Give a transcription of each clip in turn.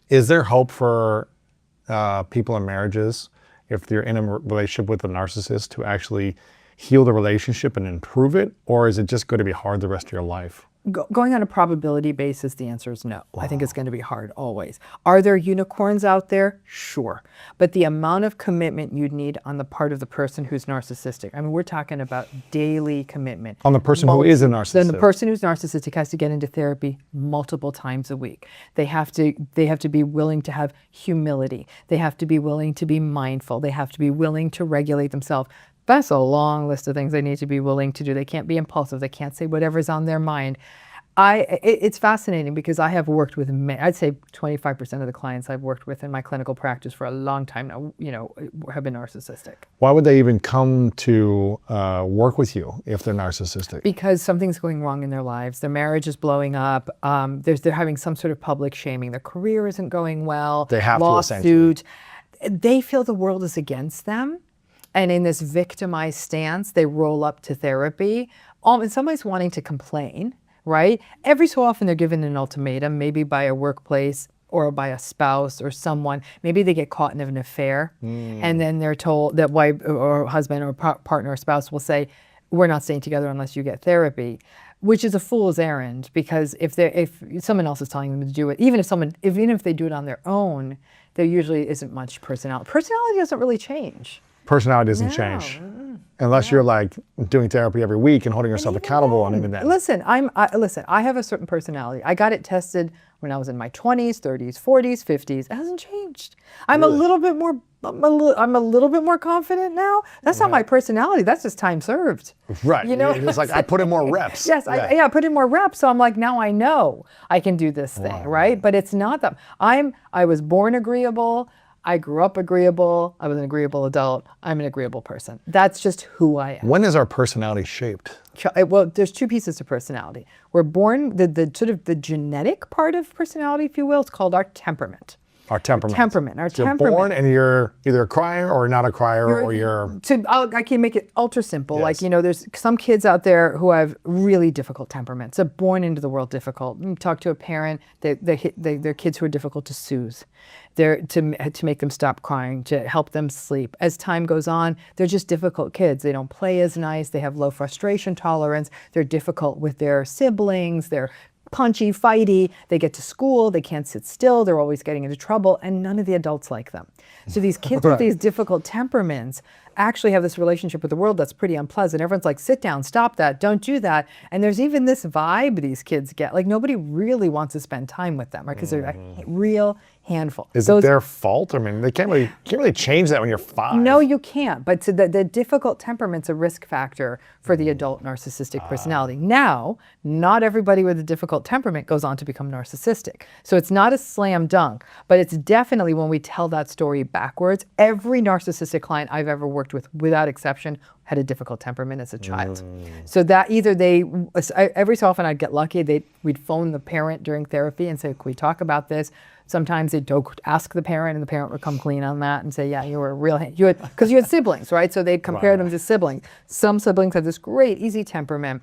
Is there hope for people in marriages, if they're in a relationship with a narcissist, to actually heal the relationship and improve it? Or is it just going to be hard the rest of your life? Going on a probability basis, the answer is no. Wow. I think it's going to be hard always. Are there unicorns out there? Sure. But the amount of commitment you'd need on the part of the person who's narcissistic, I mean, we're talking about daily commitment. On the person who is a narcissist. Then the person who's narcissistic has to get into therapy multiple times a week. They have to be willing to have humility. They have to be willing to be mindful. They have to be willing to regulate themselves. That's a long list of things they need to be willing to do. They can't be impulsive. They can't say whatever's on their mind. It's fascinating because I have worked with, I'd say 25% of the clients I've worked with in my clinical practice for a long time now, have been narcissistic. Why would they even come to work with you if they're narcissistic? Because something's going wrong in their lives. Their marriage is blowing up. They're having some sort of public shaming. Their career isn't going well. They have lawsuit. They feel the world is against them. And in this victimized stance, they roll up to therapy, in some ways wanting to complain, right? Every so often they're given an ultimatum, maybe by a workplace or by a spouse or someone. Maybe they get caught in an affair, and then they're told that wife or husband or partner or spouse will say, we're not staying together unless you get therapy, which is a fool's errand, because if someone else is telling them to do it, even if they do it on their own, there usually isn't much personality. Personality doesn't really change. Personality doesn't change unless you're like doing therapy every week and holding yourself accountable on even that. Listen, I have a certain personality. I got it tested when I was in my 20s, 30s, 40s, 50s. It hasn't changed. I'm a little bit more confident now. That's not my personality. That's just time served. Right. It's like I put in more reps. Yes, I put in more reps. So I'm like, now I know I can do this thing, right? But it's not that I was born agreeable. I grew up agreeable. I was an agreeable adult. I'm an agreeable person. That's just who I am. When is our personality shaped? Well, there's two pieces to personality. We're born, the sort of the genetic part of personality, if you will, it's called our temperament. Our temperament. Our so temperament. You're born and you're either a crier or not a crier, or you're... I can make it ultra simple. Yes. Like, there's some kids out there who have really difficult temperaments. They're born into the world difficult. You talk to a parent, they're kids who are difficult to soothe. They're to make them stop crying, to help them sleep. As time goes on, they're just difficult kids. They don't play as nice. They have low frustration tolerance. They're difficult with their siblings. They're punchy, fighty. They get to school, they can't sit still, they're always getting into trouble, and none of the adults like them. So these kids with these difficult temperaments actually have this relationship with the world that's pretty unpleasant. Everyone's like, sit down, stop that, don't do that. And there's even this vibe these kids get, like nobody really wants to spend time with them, right? Because they're a real handful. Is it their fault? I mean, they can't really change that when you're 5. No, you can't. But so the difficult temperament's a risk factor for the adult narcissistic personality. Now, not everybody with a difficult temperament goes on to become narcissistic. So it's not a slam dunk, but it's definitely, when we tell that story backwards, every narcissistic client I've ever worked with, without exception, had a difficult temperament as a child. So that either every so often I'd get lucky, we'd phone the parent during therapy and say, can we talk about this? Sometimes they'd ask the parent, and the parent would come clean on that and say, yeah, you were a real, because you had siblings, right? So they'd compare them to siblings. Some siblings have this great, easy temperament.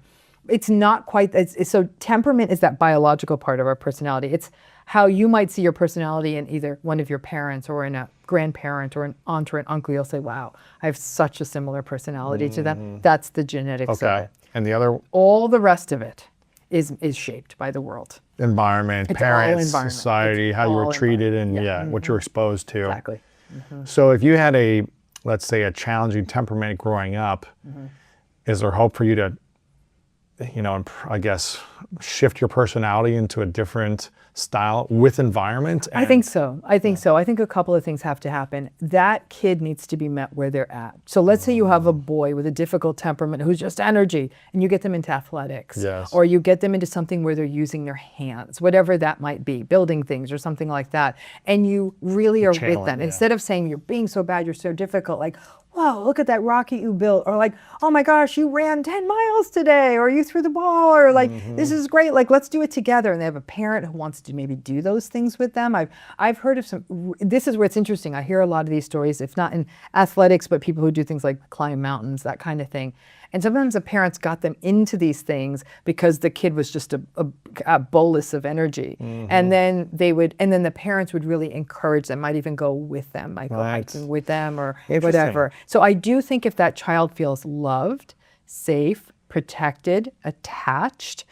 It's not quite, so temperament is that biological part of our personality. It's how you might see your personality in either one of your parents or in a grandparent or an aunt or an uncle. You'll say, wow, I have such a similar personality to them. That's the genetics of it. And the other? All the rest of it is shaped by the world. Environment, parents, society, how you were treated, and what you're exposed to. Exactly. So if you had let's say a challenging temperament growing up, is there hope for you to, I guess, shift your personality into a different style with environment? I think so. I think a couple of things have to happen. That kid needs to be met where they're at. So let's say you have a boy with a difficult temperament who's just energy, and you get them into athletics, or you get them into something where they're using their hands, whatever that might be, building things or something like that. And you really are with them. Instead of saying, you're being so bad, you're so difficult, like, wow, look at that rocket you built, or like, oh my gosh, you ran 10 miles today, or you threw the ball, or like, this is great, like, let's do it together. And they have a parent who wants to maybe do those things with them. I've heard of this is where it's interesting. I hear a lot of these stories, if not in athletics, but people who do things like climb mountains, that kind of thing. And sometimes the parents got them into these things because the kid was just a bolus of energy. And then the parents would really encourage them, might even go with them, might go hiking with them or whatever. So I do think if that child feels loved, safe, protected, attached,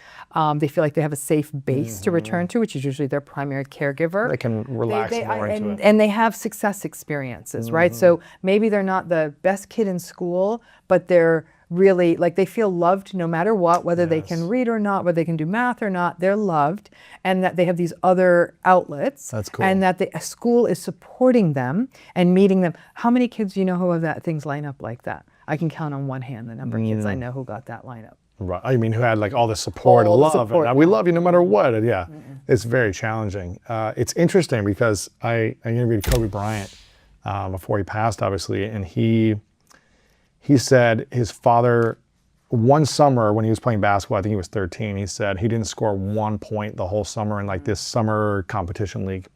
they feel like they have a safe base to return to, which is usually their primary caregiver. They can relax more into it. And they have success experiences, right? So maybe they're not the best kid in school, but they're really, like, they feel loved no matter what, whether they can read or not, whether they can do math or not, they're loved, and that they have these other outlets. That's cool. And that the school is supporting them and meeting them. How many kids do you know who have that things line up like that? I can count on one hand the number of kids I know who got that lineup. Right. I mean, who had like all the support and love. And we love you no matter what. And yeah, it's very challenging. It's interesting because I interviewed Kobe Bryant before he passed, obviously, and he said his father, one summer when he was playing basketball, I think he was 13, he said he didn't score 1 point the whole summer in like this summer competition league.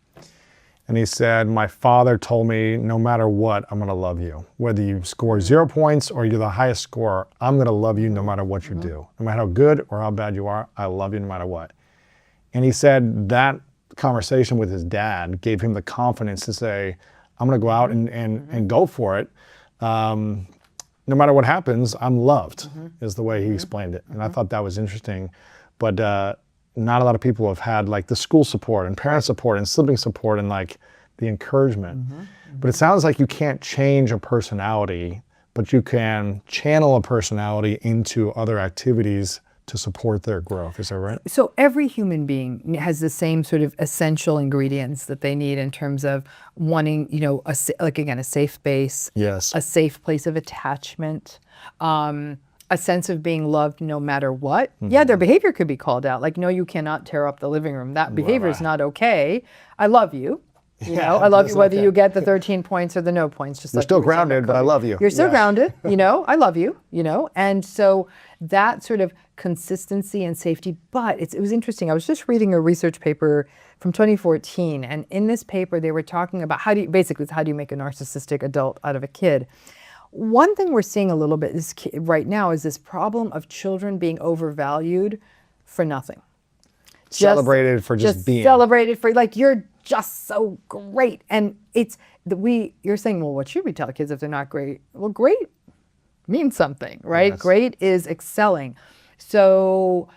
And he said, my father told me, no matter what, I'm going to love you. Whether you score 0 points or you're the highest scorer, I'm going to love you no matter what you do. No matter how good or how bad you are, I love you no matter what. And he said that conversation with his dad gave him the confidence to say, I'm going to go out and go for it. No matter what happens, I'm loved, is the way he explained it. And I thought that was interesting. But not a lot of people have had like the school support and parent support and sibling support and like the encouragement. But it sounds like you can't change a personality, but you can channel a personality into other activities to support their growth. Is that right? So every human being has the same sort of essential ingredients that they need in terms of wanting, you know, a safe base, a safe place of attachment, a sense of being loved no matter what. Yeah, their behavior could be called out. Like, no, you cannot tear up the living room. That behavior is not okay. I love you. You know, I love you whether you get the 13 points or the no points. Just You're still grounded, but I love you. You're still grounded, you know, I love you, you know. And so that sort of consistency and safety, but it was interesting. I was just reading a research paper from 2014, and in this paper they were talking about how do you make a narcissistic adult out of a kid. One thing we're seeing a little bit right now is this problem of children being overvalued for nothing. Celebrated for just being. Celebrated for, like, you're just so great. And you're saying, well, what should we tell kids if they're not great? Well, great means something, right? Yes. Great is excelling. So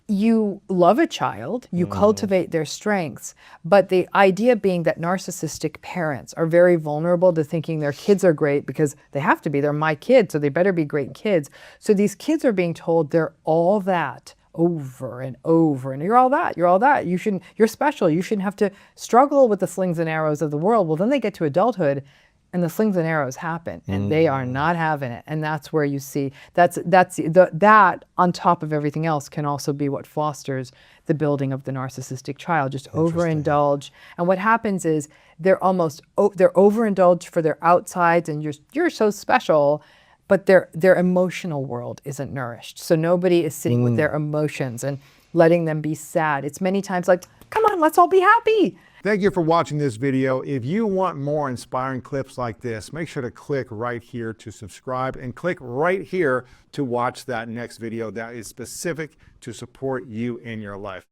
you love a child, you cultivate their strengths, but the idea being that narcissistic parents are very vulnerable to thinking their kids are great because they have to be. They're my kids, so they better be great kids. So these kids are being told they're all that over and over, and you're all that, you're special, you shouldn't have to struggle with the slings and arrows of the world. Well, then they get to adulthood and the slings and arrows happen, and they are not having it. And that's where you see, that on top of everything else can also be what fosters the building of the narcissistic child, just overindulge. And what happens is they're overindulged for their outsides, and you're so special, but their emotional world isn't nourished. So nobody is sitting with their emotions and letting them be sad. It's many times like, come on, let's all be happy. Thank you for watching this video. If you want more inspiring clips like this, make sure to click right here to subscribe and click right here to watch that next video that is specific to support you in your life.